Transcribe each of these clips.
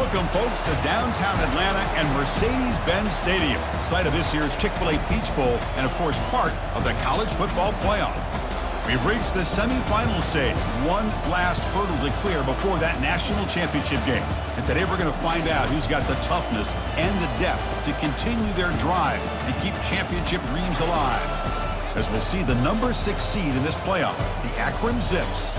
Welcome, folks, to downtown Atlanta and Mercedes-Benz Stadium, site of this year's Chick-fil-A Peach Bowl and, of course, part of the college football playoff. We've reached the semifinal stage, one last hurdle to clear before that national championship game. And today we're going to find out who's got the toughness and the depth to continue their drive and keep championship dreams alive. As we'll see the number 6 seed in this playoff, the Akron Zips,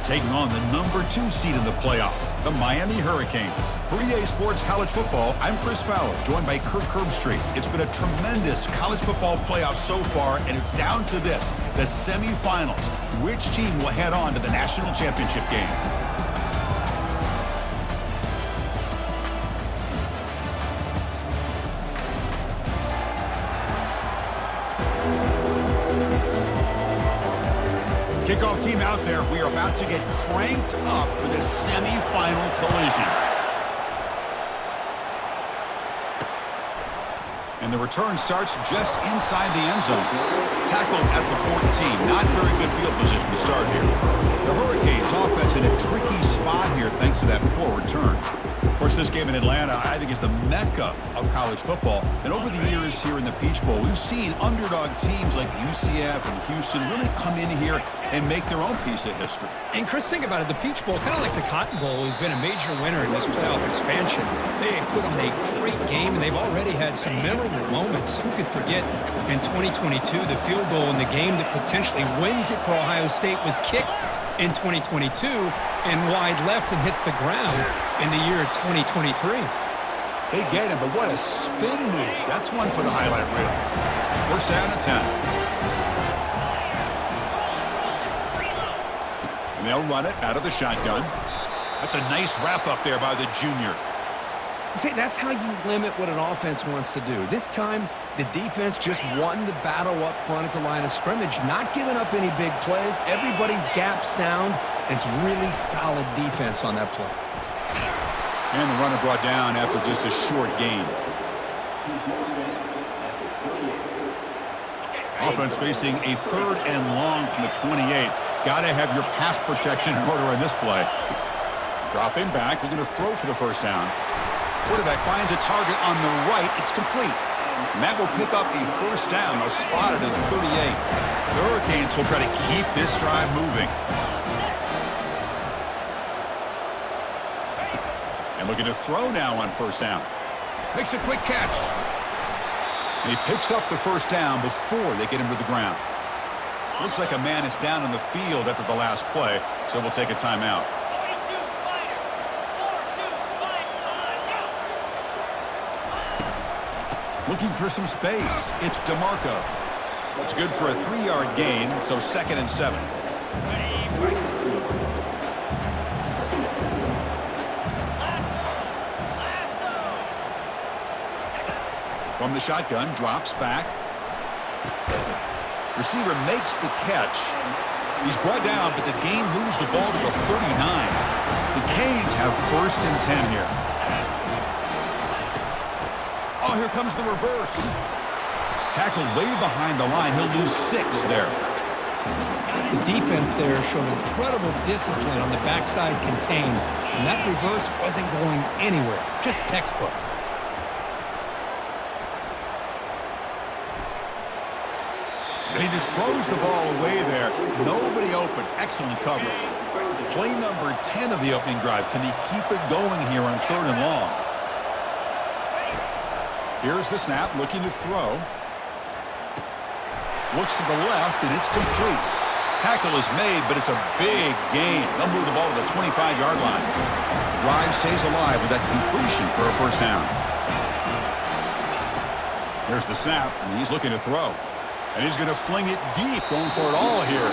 taking on the number 2 seed in the playoff, the Miami Hurricanes. For EA Sports College Football, I'm Chris Fowler, joined by Kirk Herbstreit. It's been a tremendous college football playoff so far, and it's down to this, the semifinals. Which team will head on to the national championship game? Kickoff team out there. We are about to get cranked up for this semifinal collision. And the return starts just inside the end zone. Tackled at the 14. Not very good field position to start here. The Hurricanes offense in a tricky spot here thanks to that poor return. Of course, this game in Atlanta, I think, is the mecca of college football. And over the years here in the Peach Bowl, we've seen underdog teams like UCF and Houston really come in here and make their own piece of history. And Chris, think about it. The Peach Bowl, kind of like the Cotton Bowl, has been a major winner in this playoff expansion. They put on a great game, and they've already had some memorable moments. Who could forget in 2022, the field goal in the game that potentially wins it for Ohio State was kicked in 2022 and wide left and hits the ground in the year 2023. They get him, but what a spin move. That's one for the highlight reel. First down and 10. And they'll run it out of the shotgun. That's a nice wrap up there by the junior. See, that's how you limit what an offense wants to do. This time, the defense just won the battle up front at the line of scrimmage, not giving up any big plays. Everybody's gap sound. It's really solid defense on that play. And the runner brought down after just a short gain. Offense facing a 3rd and long from the 28. Got to have your pass protection in order on this play. Dropping back, looking to throw for the first down. Quarterback finds a target on the right. It's complete. And that will pick up a first down. They'll spot it at the 38. The Hurricanes will try to keep this drive moving. And looking to throw now on first down. Makes a quick catch. And he picks up the first down before they get him to the ground. Looks like a man is down on the field after the last play, so we'll take a timeout. Looking for some space. It's DeMarco. It's good for a 3-yard gain, so 2nd and 7. From the shotgun, drops back. Receiver makes the catch. He's brought down, but the game moves the ball to the 39. The Canes have 1st and 10 here. Oh, here comes the reverse. Tackled way behind the line. He'll lose 6 there. The defense there showed incredible discipline on the backside contain, and that reverse wasn't going anywhere. Just textbook. And he just throws the ball away there. Nobody open. Excellent coverage. Play number 10 of the opening drive. Can he keep it going here on 3rd and long? Here's the snap, looking to throw. Looks to the left, and it's complete. Tackle is made, but it's a big gain. They'll move the ball to the 25-yard line. The drive stays alive with that completion for a first down. Here's the snap, and he's looking to throw. And he's going to fling it deep, going for it all here.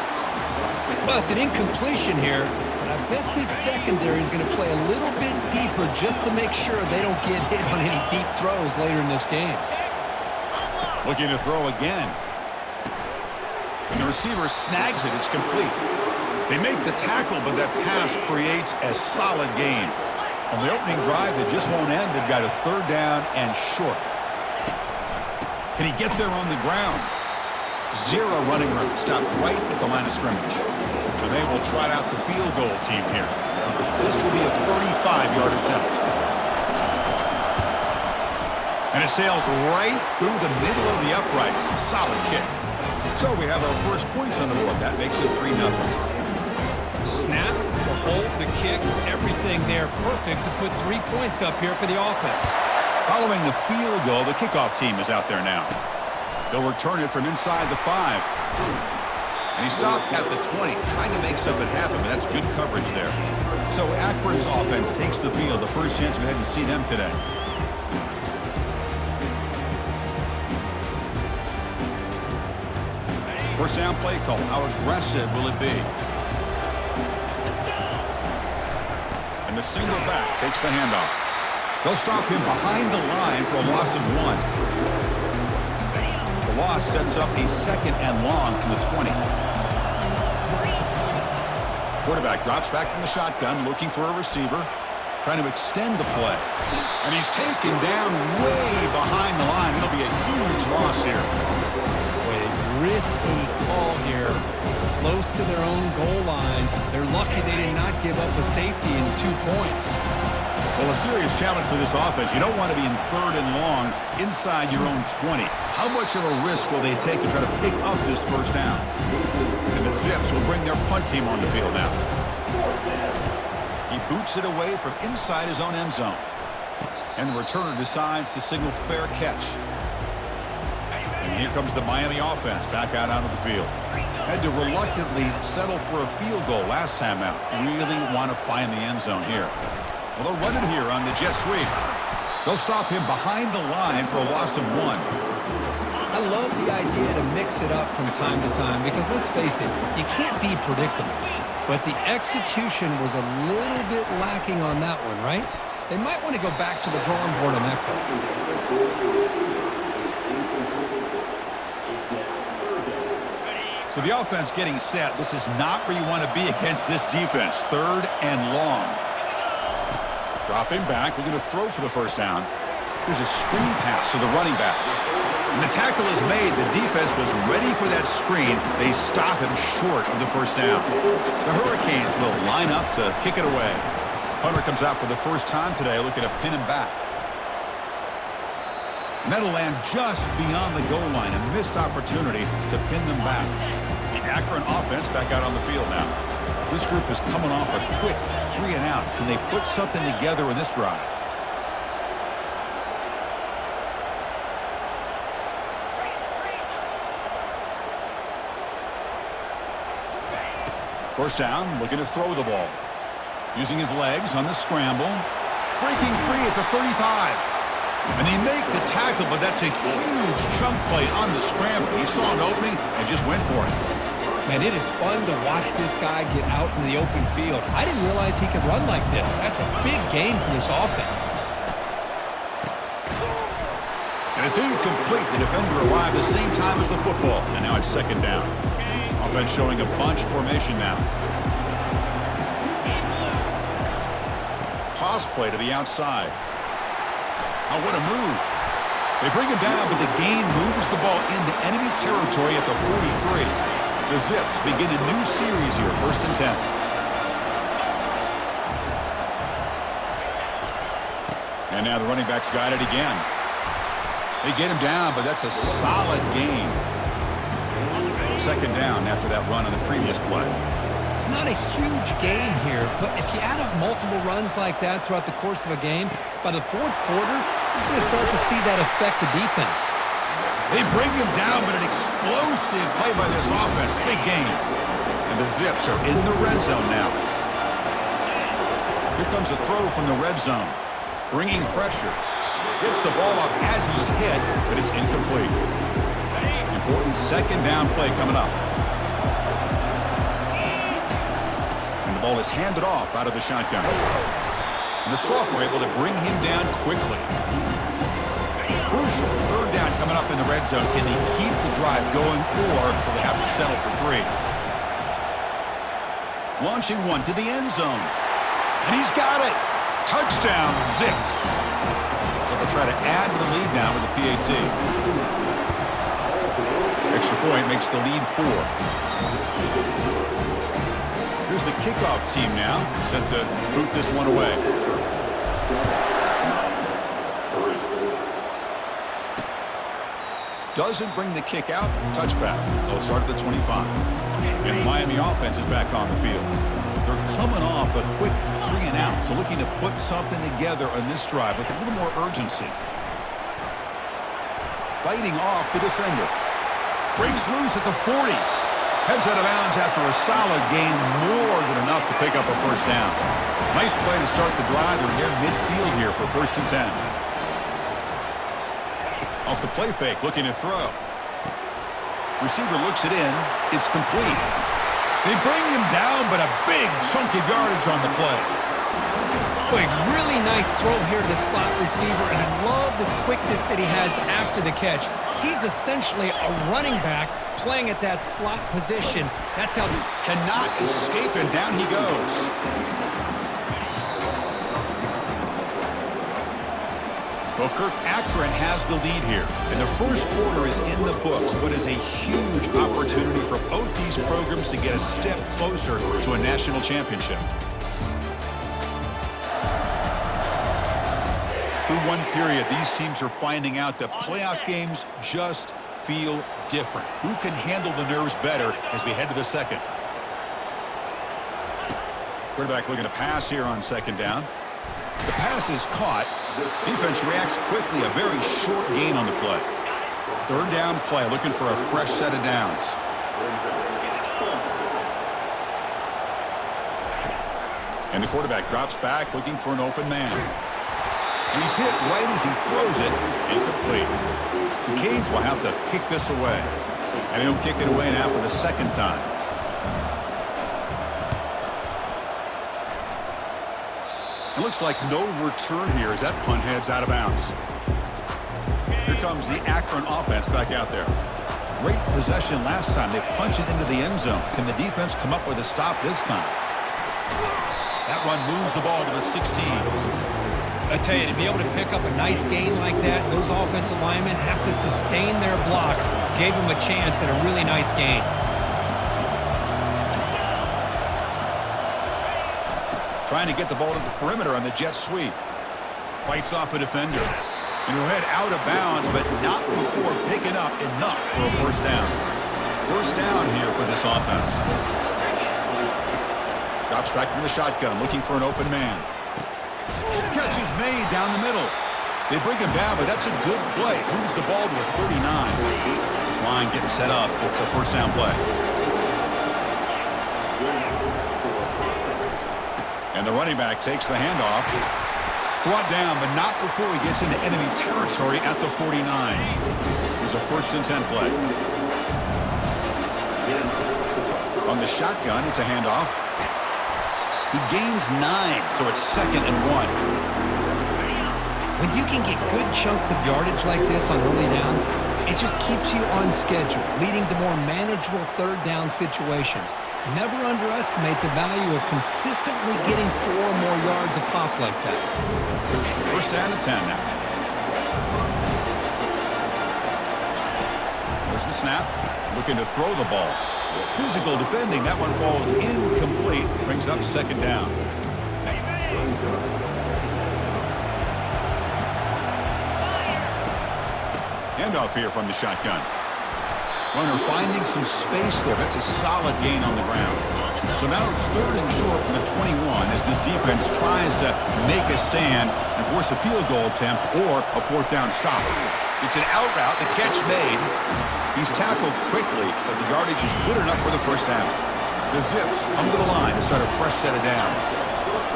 Well, it's an incompletion here, but I bet this secondary is going to play a little bit deeper just to make sure they don't get hit on any deep throws later in this game. Looking to throw again. And the receiver snags it. It's complete. They make the tackle, but that pass creates a solid gain. On the opening drive, it just won't end. They've got a 3rd down and short. Can he get there on the ground? 0 running room. Stopped right at the line of scrimmage. And they will trot out the field goal team here. This will be a 35-yard attempt. And it sails right through the middle of the uprights. Solid kick. So we have our first points on the board. That makes it 3-0. Snap, the hold, the kick, everything there perfect to put 3 points up here for the offense. Following the field goal, the kickoff team is out there now. They'll return it from inside the 5. And he stopped at the 20, trying to make something happen, but that's good coverage there. So Akron's offense takes the field. The first chance we had to see them today. First down play call. How aggressive will it be? And the single back takes the handoff. They'll stop him behind the line for a loss of 1. The loss sets up a 2nd and long from the 20. Quarterback drops back from the shotgun, looking for a receiver, trying to extend the play. And he's taken down way behind the line. It'll be a huge loss here. Risky call here, close to their own goal line. They're lucky they did not give up a safety in 2 points. Well, a serious challenge for this offense. You don't want to be in 3rd and long inside your own 20. How much of a risk will they take to try to pick up this first down? And the Zips will bring their punt team on the field now. He boots it away from inside his own end zone. And the returner decides to signal fair catch. And here comes the Miami offense back out onto the field. Had to reluctantly settle for a field goal last time out. Really want to find the end zone here. Well, they'll run it here on the jet sweep. They'll stop him behind the line for a loss of 1. I love the idea to mix it up from time to time because, let's face it, you can't be predictable. But the execution was a little bit lacking on that one, right? They might want to go back to the drawing board on that call. So the offense getting set. This is not where you want to be against this defense. 3rd and long. Dropping back. We're going to throw for the first down. Here's a screen pass to the running back. And the tackle is made. The defense was ready for that screen. They stop him short of the first down. The Hurricanes will line up to kick it away. Punter comes out for the first time today, looking to pin him back. And that'll land just beyond the goal line. A missed opportunity to pin them back. The Akron offense back out on the field now. This group is coming off a quick 3 and out. Can they put something together in this drive? First down, looking to throw the ball. Using his legs on the scramble. Breaking free at the 35. And they make the tackle, but that's a huge chunk play on the scramble. He saw an opening and just went for it. Man, it is fun to watch this guy get out in the open field. I didn't realize he could run like this. That's a big gain for this offense. And it's incomplete. The defender arrived the same time as the football. And now it's 2nd down. Offense showing a bunch formation now. Toss play to the outside. Oh, what a move. They bring him down, but the gain moves the ball into enemy territory at the 43. The Zips begin a new series here, 1st and 10. And now the running back's got it again. They get him down, but that's a solid gain. 2nd down after that run on the previous play. It's not a huge gain here, but if you add up multiple runs like that throughout the course of a game, by the 4th quarter, you're going to start to see that affect the defense. They bring him down, but an explosive play by this offense. Big game. And the Zips are in the red zone now. Here comes a throw from the red zone. Bringing pressure. Gets the ball off as he's hit, but it's incomplete. Important 2nd down play coming up. And the ball is handed off out of the shotgun. And the sophomore able to bring him down quickly. Crucial 3rd down coming up in the red zone. Can they keep the drive going, or will they have to settle for 3? Launching one to the end zone. And he's got it. Touchdown, Zips. So they'll try to add to the lead now with the PAT. Extra point makes the lead 4. Here's the kickoff team now, set to boot this one away. Doesn't bring the kick out. Touchback. They'll start at the 25. And the Miami offense is back on the field. They're coming off a quick 3-and-out, so looking to put something together on this drive with a little more urgency. Fighting off the defender. Breaks loose at the 40. Heads out of bounds after a solid gain, more than enough to pick up a first down. Nice play to start the drive. They're near midfield here for 1st and 10. Off the play fake, looking to throw. Receiver looks it in. It's complete. They bring him down, but a big chunk of yardage on the play. Boy, really nice throw here to the slot receiver, and I love the quickness that he has after the catch. He's essentially a running back playing at that slot position. That's how... Cannot escape, and down he goes. Well, Kirk, Akron has the lead here, and the first quarter is in the books, but is a huge opportunity for both these programs to get a step closer to a national championship. Through one period, these teams are finding out that playoff games just feel different. Who can handle the nerves better as we head to the second? Quarterback looking to pass here on 2nd down. The pass is caught. Defense reacts quickly. A very short gain on the play. 3rd down play, looking for a fresh set of downs. And the quarterback drops back, looking for an open man. And he's hit right as he throws it. Incomplete. The Canes will have to kick this away. And he'll kick it away now for the 2nd time. It looks like no return here as that punt heads out of bounds. Here comes the Akron offense back out there. Great possession last time. They punched it into the end zone. Can the defense come up with a stop this time? That run moves the ball to the 16. I tell you, to be able to pick up a nice gain like that, those offensive linemen have to sustain their blocks. Gave them a chance at a really nice gain. Trying to get the ball to the perimeter on the jet sweep. Fights off a defender. And he'll head out of bounds, but not before picking up enough for a first down. First down here for this offense. Drops back from the shotgun, looking for an open man. Catch is made down the middle. They bring him down, but that's a good play. Moves the ball to the 39. This line getting set up. It's a first down play. And the running back takes the handoff. Brought down, but not before he gets into enemy territory at the 49. Here's a 1st and 10 play. On the shotgun, it's a handoff. He gains 9, so it's 2nd and 1. When you can get good chunks of yardage like this on early downs, it just keeps you on schedule, leading to more manageable 3rd down situations. Never underestimate the value of consistently getting 4 or more yards a pop like that. First down and 10 now. There's the snap. Looking to throw the ball. Physical defending. That one falls incomplete. Brings up 2nd down. Handoff here from the shotgun. Runner finding some space there. That's a solid gain on the ground. So now it's 3rd and short from the 21 as this defense tries to make a stand and force a field goal attempt or a 4th down stop. It's an out route. The catch made. He's tackled quickly, but the yardage is good enough for the first down. The Zips come to the line to start a fresh set of downs.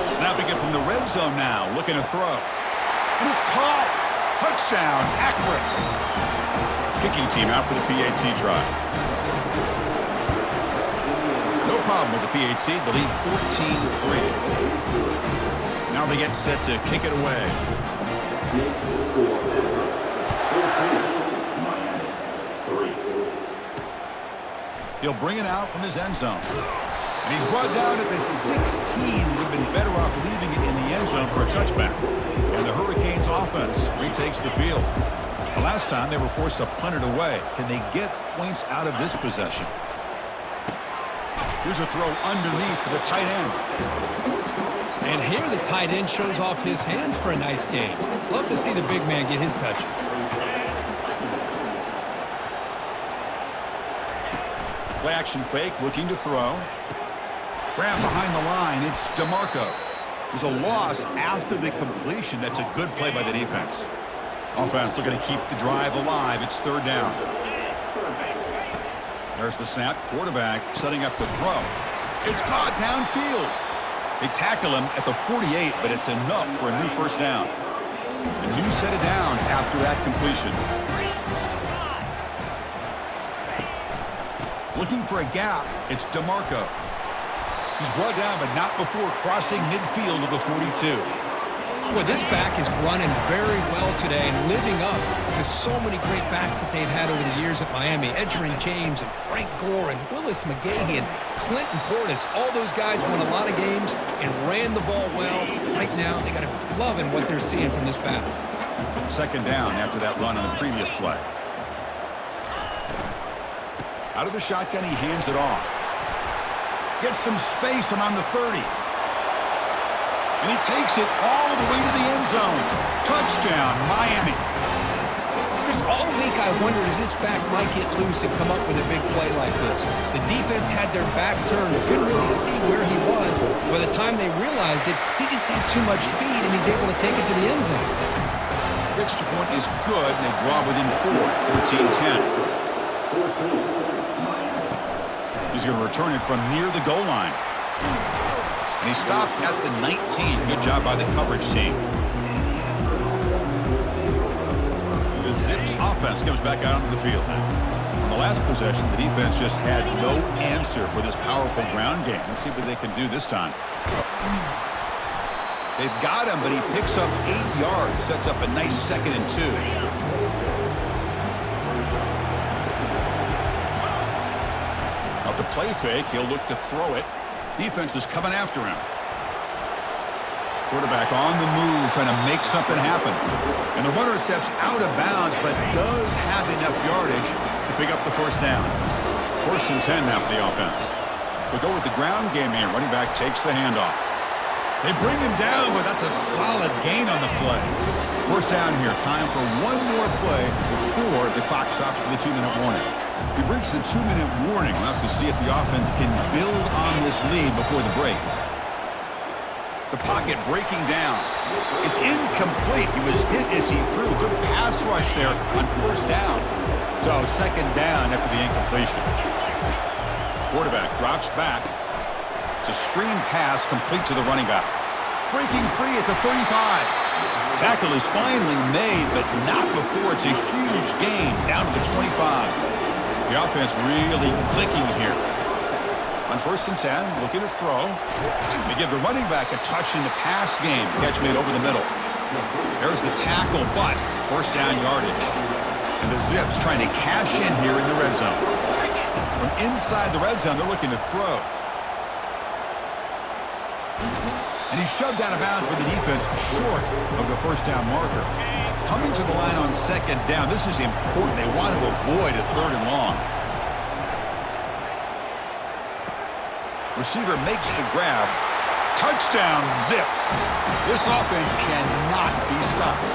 Snapping it from the red zone now, looking to throw. And it's caught. Touchdown, Akron. Kicking team out for the PAT try. No problem with the PAT. The lead 14-3. Now they get set to kick it away. He'll bring it out from his end zone. And he's brought down at the 16. Would have been better off leaving it in the end zone for a touchback. And the Hurricanes offense retakes the field. The last time they were forced to punt it away. Can they get points out of this possession? Here's a throw underneath to the tight end. And here the tight end shows off his hands for a nice gain. Love to see the big man get his touches. Play action fake, looking to throw. Grab behind the line, it's DeMarco. There's a loss after the completion. That's a good play by the defense. Offense looking to keep the drive alive. It's third down. There's the snap. Quarterback setting up the throw. It's caught downfield. They tackle him at the 48, but it's enough for a new first down. A new set of downs after that completion. Looking for a gap. It's DeMarco. He's brought down, but not before crossing midfield of the 42. Boy, this back is running very well today and living up to so many great backs that they've had over the years at Miami. Edgerrin James and Frank Gore and Willis McGahee and Clinton Portis. All those guys won a lot of games and ran the ball well. Right now, they got to be loving what they're seeing from this back. Second down after that run on the previous play. Out of the shotgun, he hands it off. Gets some space around the 30. And he takes it all the way to the end zone. Touchdown, Miami. Chris, all week I wondered if this back might get loose and come up with a big play like this. The defense had their back turned, couldn't really see where he was. By the time they realized it, he just had too much speed, and he's able to take it to the end zone. Extra point is good, and they draw within 4, 14-10. He's going to return it from near the goal line. And he stopped at the 19. Good job by the coverage team. The Zips offense comes back out onto the field now. On the last possession, the defense just had no answer for this powerful ground game. Let's see what they can do this time. They've got him, but he picks up 8 yards. Sets up a nice 2nd and 2. Off the play fake, he'll look to throw it. Defense is coming after him. Quarterback on the move, trying to make something happen. And the runner steps out of bounds, but does have enough yardage to pick up the first down. 1st and 10 now for the offense. They'll go with the ground game here. Running back takes the handoff. They bring him down, but that's a solid gain on the play. First down here. Time for one more play before the clock stops for the 2-minute warning. We've reached the 2-minute warning. We'll have to see if the offense can build on this lead before the break. The pocket breaking down. It's incomplete. He was hit as he threw. Good pass rush there on first down. So second down after the incompletion. Quarterback drops back. It's a screen pass complete to the running back. Breaking free at the 35. Tackle is finally made, but not before it's a huge gain down to the 25. The offense really clicking here. On 1st and 10, looking to throw. They give the running back a touch in the pass game. Catch made over the middle. There's the tackle, but first down yardage. And the Zips trying to cash in here in the red zone. From inside the red zone, they're looking to throw. And he's shoved out of bounds by the defense short of the first down marker. Coming to the line on second down. This is important. They want to avoid a 3rd and long. Receiver makes the grab. Touchdown, Zips. This offense cannot be stopped.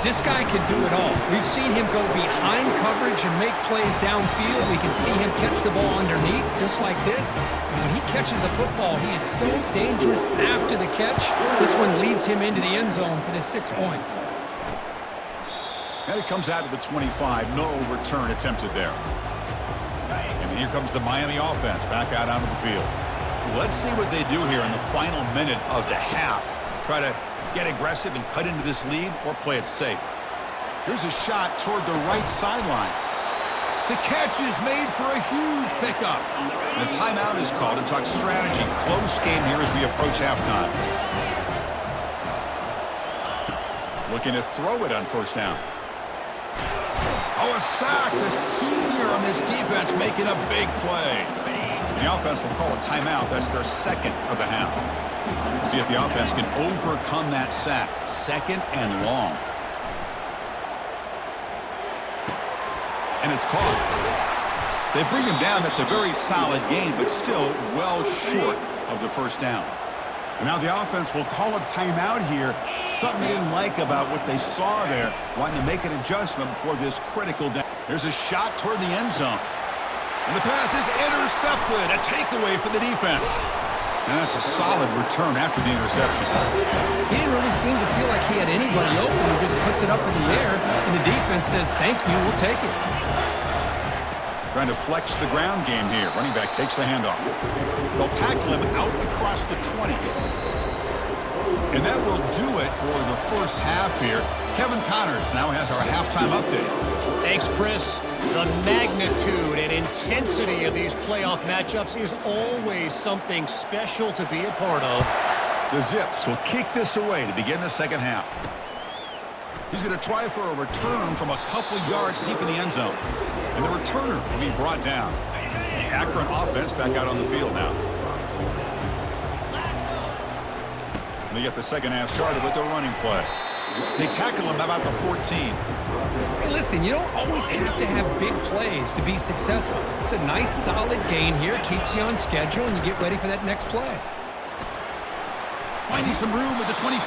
This guy can do it all. We've seen him go behind coverage and make plays downfield. We can see him catch the ball underneath, just like this. And when he catches a football, he is so dangerous after the catch. This one leads him into the end zone for the 6 points. And it comes out of the 25. No return attempted there. And here comes the Miami offense back out onto the field. Let's see what they do here in the final minute of the half. Try to get aggressive and cut into this lead or play it safe. Here's a shot toward the right sideline. The catch is made for a huge pickup. And a timeout is called to talk strategy. Close game here as we approach halftime. Looking to throw it on first down. Oh, a sack. The senior on this defense making a big play. And the offense will call a timeout. That's their 2nd of the half. See if the offense can overcome that sack. 2nd and long. And it's caught. They bring him down. That's a very solid gain, but still well short of the first down. And now the offense will call a timeout here. Something they didn't like about what they saw there. Wanting to make an adjustment before this critical down. There's a shot toward the end zone. And the pass is intercepted. A takeaway for the defense. And that's a solid return after the interception. He didn't really seem to feel like he had anybody open. He just puts it up in the air, and the defense says, thank you, we'll take it. Trying to flex the ground game here. Running back takes the handoff. They'll tackle him out across the 20. And that will do it for the first half here. Kevin Connors now has our halftime update. Thanks, Chris. The magnitude and intensity of these playoff matchups is always something special to be a part of. The Zips will kick this away to begin the second half. He's going to try for a return from a couple yards deep in the end zone. And the returner will be brought down. The Akron offense back out on the field now. And they get the second half started with their running play. They tackle him about the 14. Hey, listen, you don't always have to have big plays to be successful. It's a nice, solid gain here. Keeps you on schedule, and you get ready for that next play. Finding some room with the 25.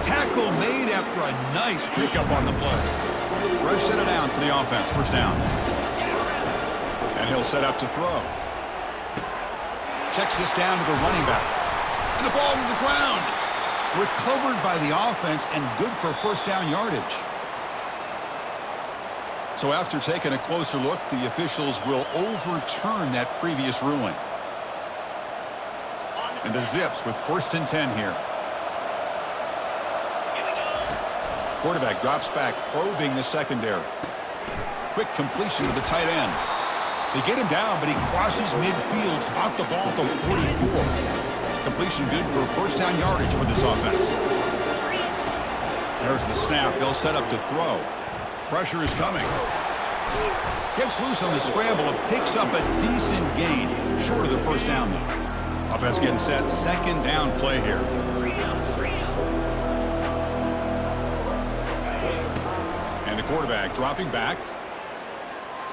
Tackle made after a nice pickup on the play. Fresh set of downs for the offense. First down. And he'll set up to throw. Checks this down to the running back. And the ball to the ground. Recovered by the offense and good for first down yardage. So after taking a closer look, the officials will overturn that previous ruling. And the Zips with 1st and 10 here. Quarterback drops back, probing the secondary. Quick completion to the tight end. They get him down, but he crosses midfield, spot the ball at the 44. Completion good for first down yardage for this offense. There's the snap. They'll set up to throw. Pressure is coming. Gets loose on the scramble and picks up a decent gain. Short of the first down, though. Offense getting set. Second down play here. And the quarterback dropping back.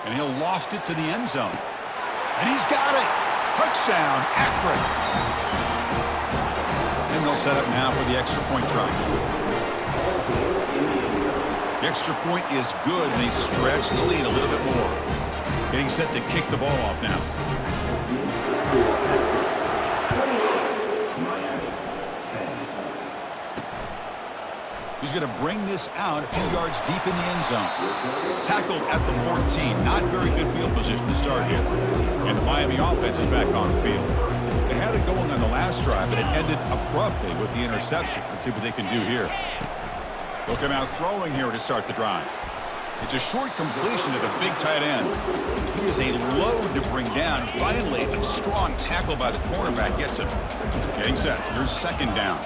And he'll loft it to the end zone. And he's got it. Touchdown, Akron. And they'll set up now for the extra point try. The extra point is good, and they stretch the lead a little bit more. Getting set to kick the ball off now. He's going to bring this out a few yards deep in the end zone. Tackled at the 14. Not very good field position to start here. And the Miami offense is back on the field. They had it going on the last drive, but it ended abruptly with the interception. Let's see what they can do here. They'll come out throwing here to start the drive. It's a short completion to the big tight end. He is a load to bring down. Finally, a strong tackle by the cornerback gets him. Getting set. Here's second down.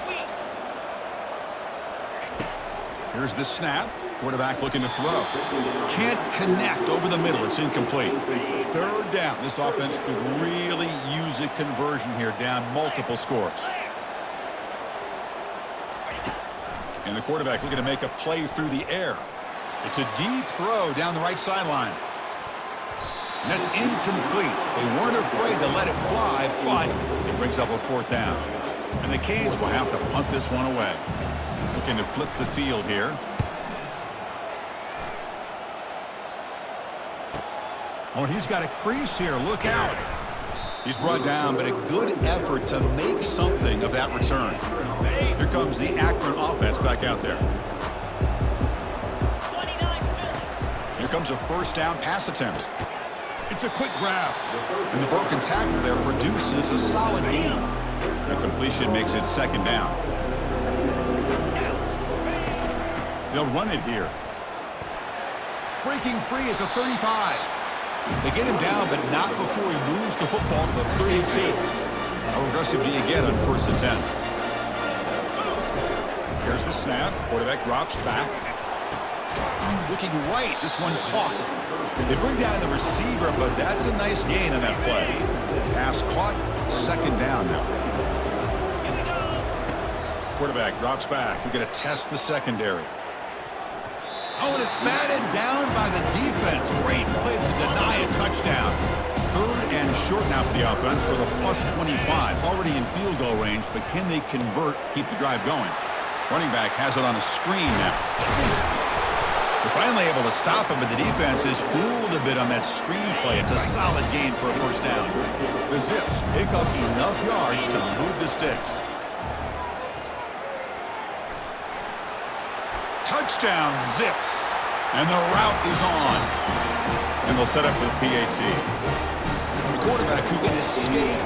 Here's the snap. Quarterback looking to throw. Can't connect over the middle. It's incomplete. Third down. This offense could really use a conversion here, down multiple scores. And the quarterback looking to make a play through the air. It's a deep throw down the right sideline. And that's incomplete. They weren't afraid to let it fly, but it brings up a fourth down. And the Canes will have to punt this one away. Looking to flip the field here. Oh, and he's got a crease here. Look out. He's brought down, but a good effort to make something of that return. Here comes the Akron offense back out there. Here comes a first down pass attempt. It's a quick grab. And the broken tackle there produces a solid gain. The completion makes it second down. They'll run it here. Breaking free at the 35. They get him down, but not before he moves the football to the 32. How aggressive do you get on 1st and 10? Here's the snap. Quarterback drops back. Looking right. This one caught. They bring down the receiver, but that's a nice gain on that play. Pass caught. Second down now. Quarterback drops back. We're going to test the secondary. Oh, and it's batted down by the defense. Great play to deny a touchdown. Third and short now for the offense for the plus 25. Already in field goal range, but can they convert, keep the drive going? Running back has it on a screen now. They're finally able to stop him, but the defense is fooled a bit on that screen play. It's a solid gain for a first down. The Zips pick up enough yards to move the sticks. Touchdown, Zips. And the route is on. And they'll set up for the PAT. The quarterback who can escape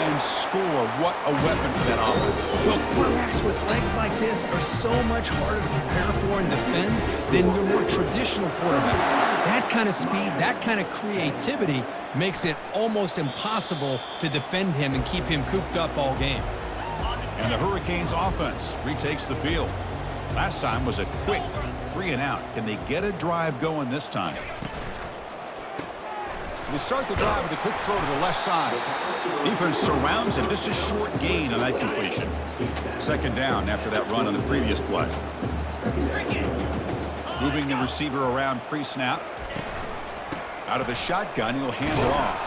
and score. What a weapon for that offense. Well, quarterbacks with legs like this are so much harder to prepare for and defend than your more traditional quarterbacks. That kind of speed, that kind of creativity makes it almost impossible to defend him and keep him cooped up all game. And the Hurricanes offense retakes the field. Last time was a quick 3-and-out. Can they get a drive going this time? They start the drive with a quick throw to the left side. Defense surrounds him. Just a short gain on that completion. Second down after that run on the previous play. Moving the receiver around pre-snap. Out of the shotgun, he'll hand it off.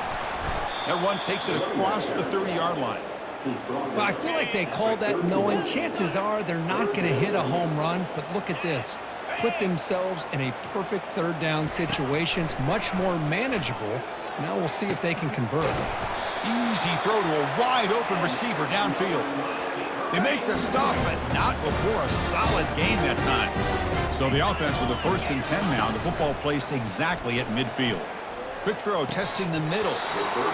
That run takes it across the 30-yard line. Well, I feel like they called that knowing chances are they're not going to hit a home run, but look at this. Put themselves in a perfect third down situation. It's much more manageable. Now we'll see if they can convert. Easy throw to a wide-open receiver downfield. They make the stop, but not before a solid gain that time. So the offense with the 1st and 10 now. The football placed exactly at midfield. Quick throw testing the middle.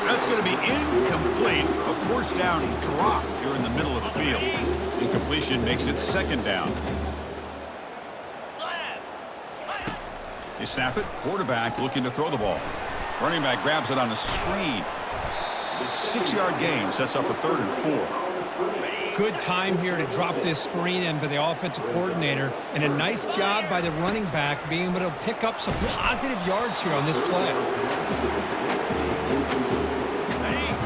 That's going to be incomplete. A first down drop here in the middle of the field. Incompletion makes it second down. They snap it. Quarterback looking to throw the ball. Running back grabs it on a screen. A 6-yard gain sets up a 3rd and 4. Good time here to drop this screen in by the offensive coordinator, and a nice job by the running back being able to pick up some positive yards here on this play.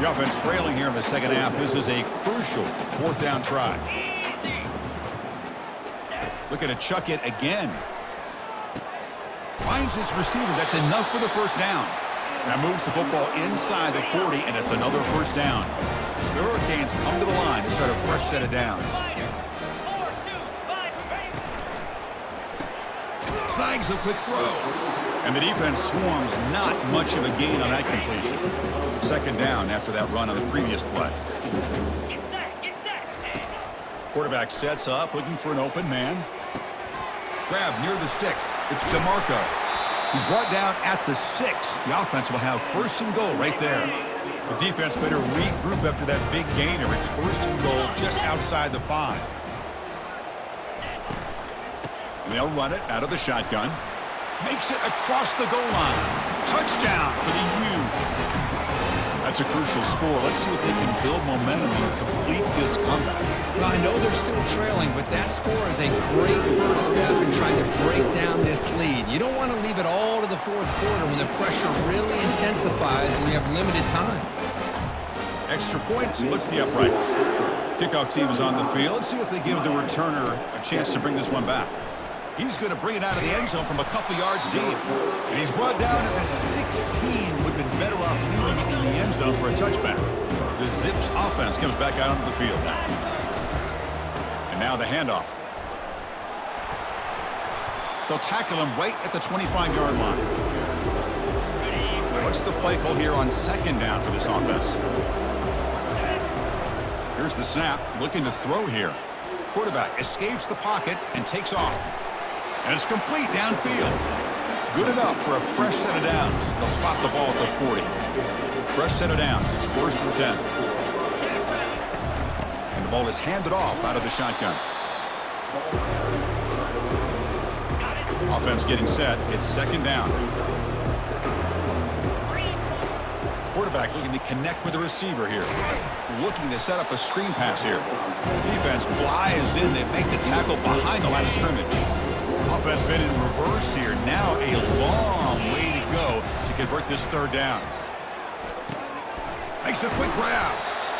The offense trailing here in the second half. This is a crucial 4th down try. Looking to chuck it again. Finds his receiver. That's enough for the first down. Now moves the football inside the 40, and it's another first down. The Hurricanes come to the line to start a fresh set of downs. Snags the quick throw. And the defense swarms. Not much of a gain on that completion. Second down after that run on the previous play. Quarterback sets up, looking for an open man. Grab near the sticks. It's DeMarco. He's brought down at the 6. The offense will have 1st and goal right there. The defense better regroup after that big gainer. It's 1st and goal just outside the 5. And they'll run it out of the shotgun. Makes it across the goal line. Touchdown for the U. That's a crucial score. Let's see if they can build momentum and complete this comeback. Well, I know they're still trailing, but that score is a great first step in trying to break down this lead. You don't want to leave it all to the 4th quarter when the pressure really intensifies and you have limited time. Extra point splits the uprights. Kickoff team is on the field. Let's see if they give the returner a chance to bring this one back. He's going to bring it out of the end zone from a couple yards deep. And he's brought down at the 16. Would have been better off leaving it in the end zone for a touchback. The Zips offense comes back out onto the field now. And now the handoff. They'll tackle him right at the 25-yard line. What's the play call here on second down for this offense? Here's the snap. Looking to throw here. Quarterback escapes the pocket and takes off. And it's complete downfield. Good enough for a fresh set of downs. They'll spot the ball at the 40. Fresh set of downs. It's 1st and 10. And the ball is handed off out of the shotgun. Offense getting set. It's second down. Quarterback looking to connect with the receiver here. Looking to set up a screen pass here. Defense flies in. They make the tackle behind the line of scrimmage. Offense been in reverse here. Now a long way to go to convert this 3rd down. Makes a quick grab.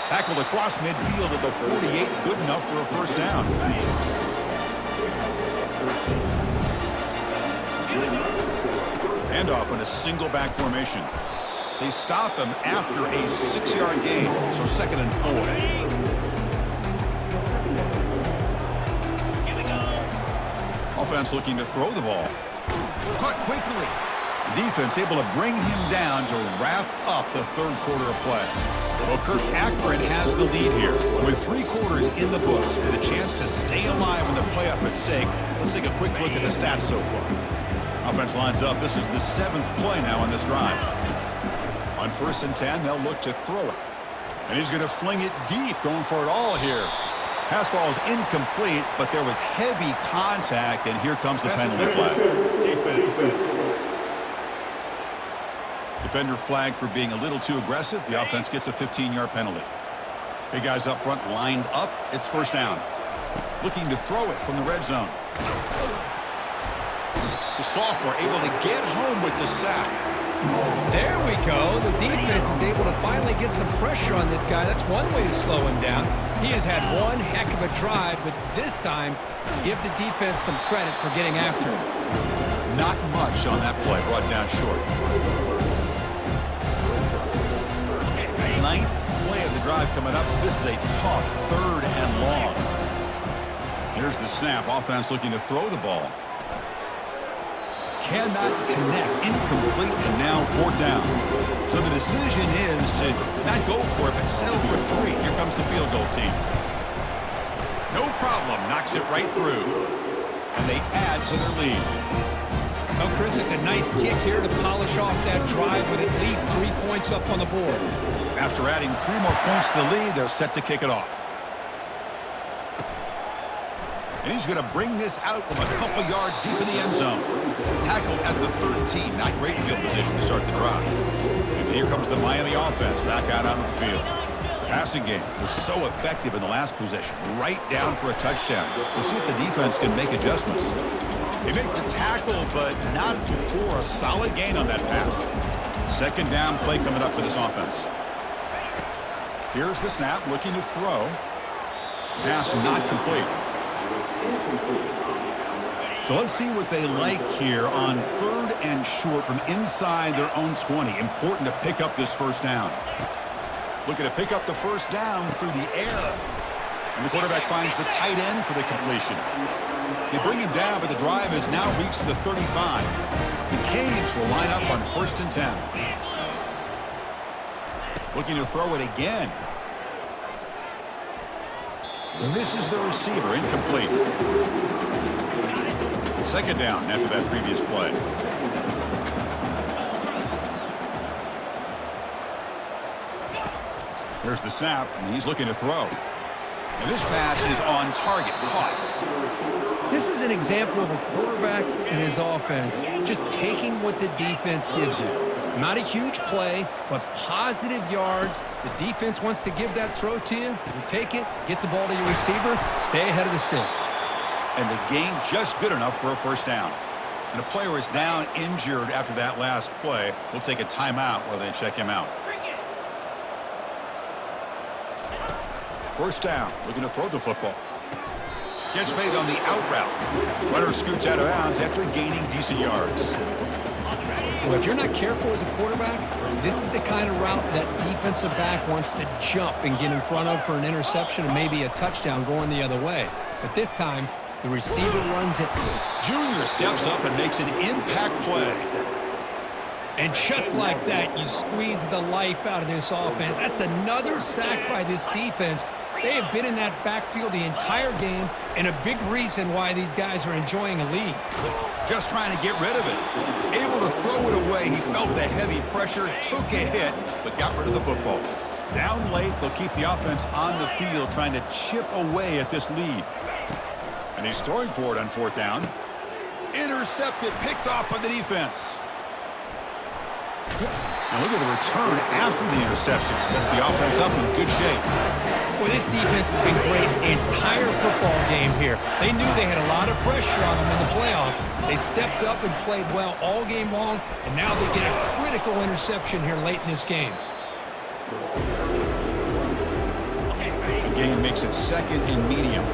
Tackled across midfield at the 48. Good enough for a first down. Handoff in a single back formation. They stop him after a 6-yard gain, so 2nd and 4. Offense looking to throw the ball. Caught quickly. The defense able to bring him down to wrap up the third quarter of play. Well, Kirk, Akron has the lead here. With 3 quarters in the books with a chance to stay alive in the playoff at stake, let's take a quick look at the stats so far. Offense lines up. This is the 7th play now on this drive. On 1st and 10, they'll look to throw it. And he's going to fling it deep, going for it all here. Pass ball is incomplete, but there was heavy contact, and here comes the penalty flag. Defender flag for being a little too aggressive. The offense gets a 15-yard penalty. Big guys up front lined up. It's 1st down. Looking to throw it from the red zone. The sophomore able to get home with the sack. There we go. The defense is able to finally get some pressure on this guy. That's one way to slow him down. He has had one heck of a drive, but this time, give the defense some credit for getting after him. Not much on that play. Brought down short. 9th play of the drive coming up. This is a tough 3rd and long. Here's the snap. Offense looking to throw the ball. Cannot connect. Incomplete, and now 4th down. So the decision is to not go for it, but settle for 3. Here comes the field goal team. No problem. Knocks it right through. And they add to their lead. Well, Chris, it's a nice kick here to polish off that drive with at least 3 points up on the board. After adding 3 more points to the lead, they're set to kick it off. And he's going to bring this out from a couple yards deep in the end zone. Tackled at the 13. Not great field position to start the drive. And here comes the Miami offense back out onto the field. The passing game was so effective in the last possession. Right down for a touchdown. We'll see if the defense can make adjustments. They make the tackle, but not before a solid gain on that pass. 2nd down play coming up for this offense. Here's the snap, looking to throw. Pass not complete. So let's see what they like here on 3rd and short from inside their own 20. Important to pick up this 1st down. Looking to pick up the 1st down through the air. And the quarterback finds the tight end for the completion. They bring him down, but the drive has now reached the 35. The Canes will line up on 1st and 10. Looking to throw it again. Misses the receiver, incomplete. 2nd down after that previous play. Here's the snap, and he's looking to throw. And this pass is on target, caught. This is an example of a quarterback and his offense just taking what the defense gives you. Not a huge play, but positive yards. The defense wants to give that throw to you. You take it, get the ball to your receiver, stay ahead of the sticks. And the gain just good enough for a 1st down. And a player is down injured after that last play. We'll take a timeout while they check him out. 1st down, looking to throw the football. Catch made on the out route. Runner scoots out of bounds after gaining decent yards. Well, if you're not careful as a quarterback, this is the kind of route that defensive back wants to jump and get in front of for an interception and maybe a touchdown going the other way. But this time, the receiver runs it. Junior steps up and makes an impact play. And just like that, you squeeze the life out of this offense. That's another sack by this defense. They have been in that backfield the entire game, and a big reason why these guys are enjoying a lead. Just trying to get rid of it. Able to throw it away. He felt the heavy pressure, took a hit, but got rid of the football. Down late, they'll keep the offense on the field, trying to chip away at this lead. And he's throwing for it on 4th down. Intercepted, picked off by the defense. And look at the return after the interception. Sets the offense up in good shape. Well, this defense has been great entire football game here. They knew they had a lot of pressure on them in the playoff. They stepped up and played well all game long, and now they get a critical interception here late in this game. The game makes it 2nd and medium.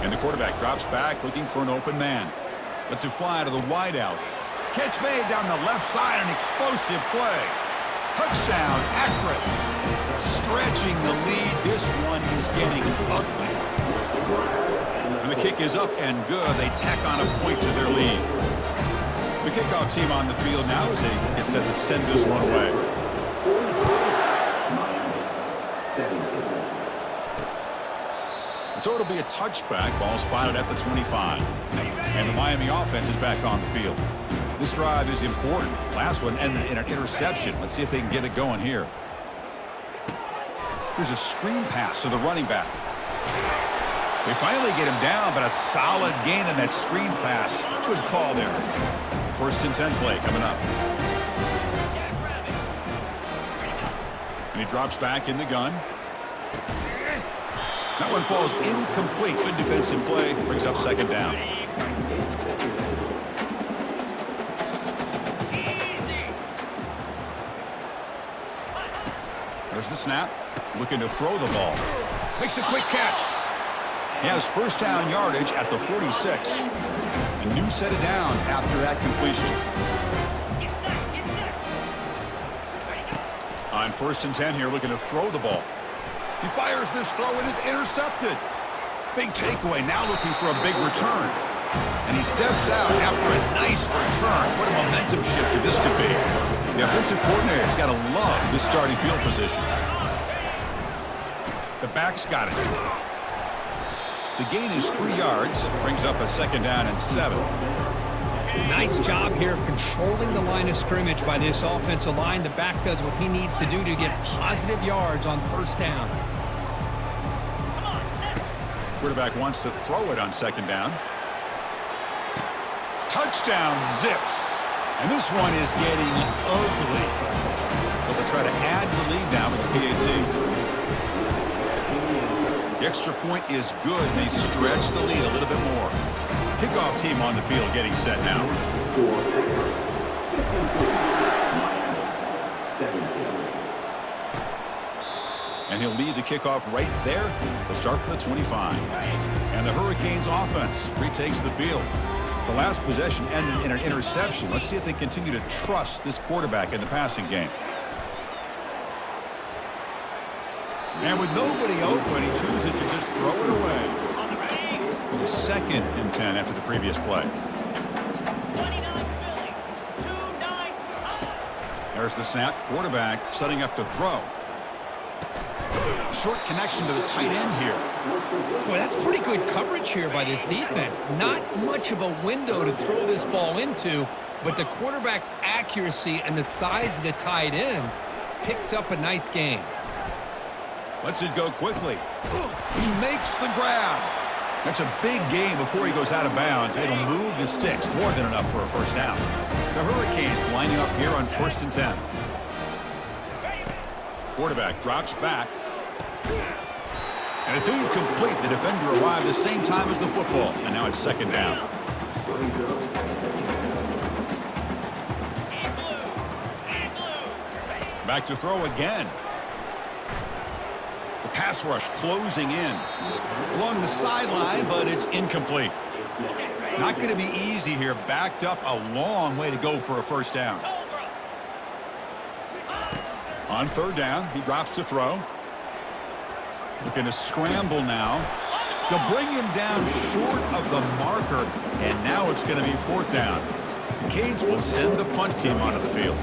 And the quarterback drops back, looking for an open man. Lets it fly to the wideout. Catch made down the left side, an explosive play. Touchdown, Akron. Stretching the lead. This one is getting ugly. And the kick is up and good. They tack on a point to their lead. The kickoff team on the field now as they get set to send this one away. So it'll be a touchback. Ball spotted at the 25. And the Miami offense is back on the field. This drive is important. Last one ended in an interception. Let's see if they can get it going here. Here's a screen pass to the running back. They finally get him down, but a solid gain in that screen pass. Good call there. First and 10 play coming up. And he drops back in the gun. That one falls incomplete. Good defensive play. Brings up second down. There's the snap. Looking to throw the ball. Makes a quick catch. He has first down yardage at the 46. A new set of downs after that completion. On first and 10 here, looking to throw the ball. He fires this throw and is intercepted. Big takeaway, now looking for a big return. And he steps out after a nice return. What a momentum shifter this could be. The offensive coordinator's got to love this starting field position. The back's got it. The gain is 3 yards. Brings up a second down and 7. Nice job here of controlling the line of scrimmage by this offensive line. The back does what he needs to do to get positive yards on first down. Quarterback wants to throw it on second down. Touchdown, Zips. And this one is getting ugly. So they'll try to add the lead now with the PAT. The extra point is good, and they stretch the lead a little bit more. Kickoff team on the field getting set now. And he'll lead the kickoff right there. They'll start from the 25. And the Hurricanes offense retakes the field. The last possession ended in an interception. Let's see if they continue to trust this quarterback in the passing game. And with nobody open, he chooses to just throw it away. It's second and 10 after the previous play. There's the snap. Quarterback setting up to throw. Short connection to the tight end here. Boy, that's pretty good coverage here by this defense. Not much of a window to throw this ball into, but the quarterback's accuracy and the size of the tight end picks up a nice gain. Lets it go quickly. He makes the grab. That's a big gain before he goes out of bounds. It'll move the sticks. More than enough for a first down. The Hurricanes lining up here on first and 10. Quarterback drops back. And it's incomplete. The defender arrived the same time as the football. And now it's second down. Back to throw again. The pass rush closing in. Along the sideline, but it's incomplete. Not going to be easy here. Backed up a long way to go for a first down. On third down, he drops to throw. Looking to scramble now. To bring him down short of the marker. And now it's going to be fourth down. The Canes will send the punt team onto the field.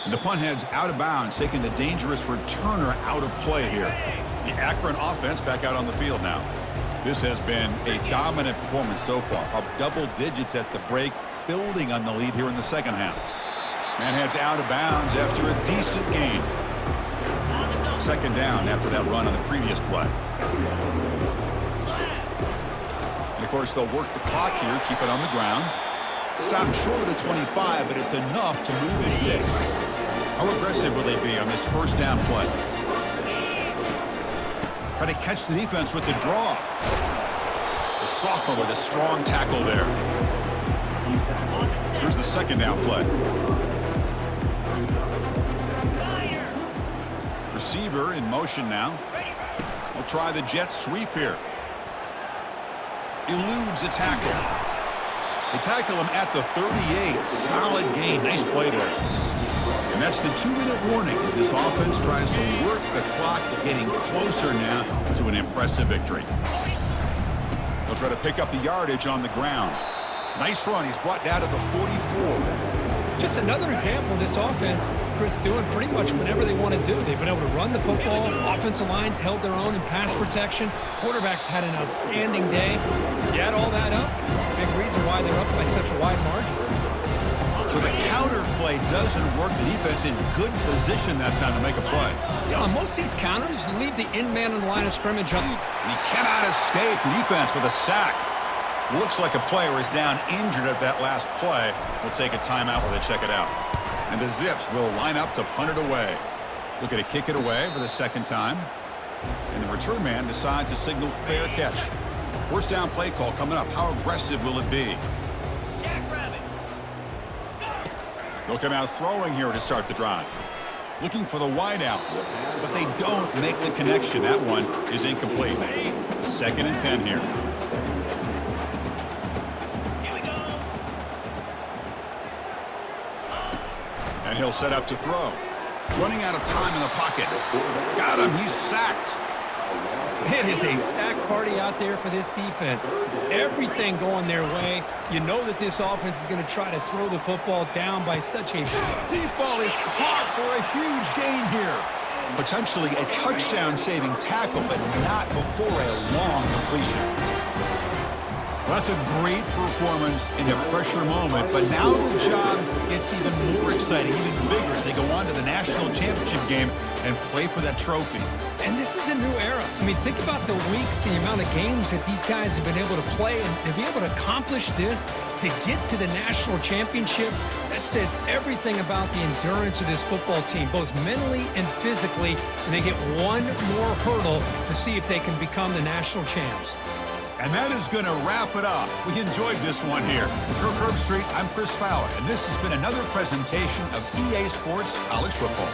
And the punt heads out of bounds, taking the dangerous returner out of play here. The Akron offense back out on the field now. This has been a dominant performance so far. Up double digits at the break, building on the lead here in the second half. Man heads out of bounds after a decent gain. Second down after that run on the previous play. And, of course, they'll work the clock here, keep it on the ground. Stopped short of the 25, but it's enough to move the sticks. How aggressive will they be on this first down play? Try to catch the defense with the draw. The sophomore with a strong tackle there. Here's the second down play. Receiver in motion now. We'll try the jet sweep here. Eludes a tackle. They tackle him at the 38. Solid gain. Nice play there. And And that's the 2-minute warning as this offense tries to work the clock, getting closer now to an impressive victory. They'll try to pick up the yardage on the ground. Nice run. He's brought down to the 44. Just another example of this offense, Chris, doing pretty much whatever they want to do. They've been able to run the football. Offensive lines held their own in pass protection. Quarterbacks had an outstanding day. You add all that up, it's a big reason why they're up by such a wide margin. So the counter play doesn't work. The defense in good position that time to make a play. You know, on most of these counters, you leave the in man in the line of scrimmage up. And he cannot escape. The defense with a sack. Looks like a player is down injured at that last play. We'll take a timeout while they check it out. And the Zips will line up to punt it away. Looking to kick it away for the second time. And the return man decides to signal fair catch. First down play call coming up. How aggressive will it be? They'll come out throwing here to start the drive. Looking for the wide out, but they don't make the connection. That one is incomplete. 2nd and 10 here. And he'll set up to throw. Running out of time in the pocket. Got him. He's sacked. It is a sack party out there for this defense. Everything going their way. You know that this offense is going to try to throw the football down by such a deep ball is caught for a huge gain here. Potentially a touchdown-saving tackle, but not before a long completion. Well, that's a great performance in a pressure moment, but now the job gets even more exciting, even bigger as they go on to the national championship game and play for that trophy. And this is a new era. I mean, think about the weeks, the amount of games that these guys have been able to play, and to be able to accomplish this, to get to the national championship, that says everything about the endurance of this football team, both mentally and physically, and they get one more hurdle to see if they can become the national champs. And that is going to wrap it up. We enjoyed this one here. For Herb Street, I'm Chris Fowler, and this has been another presentation of EA Sports College Football.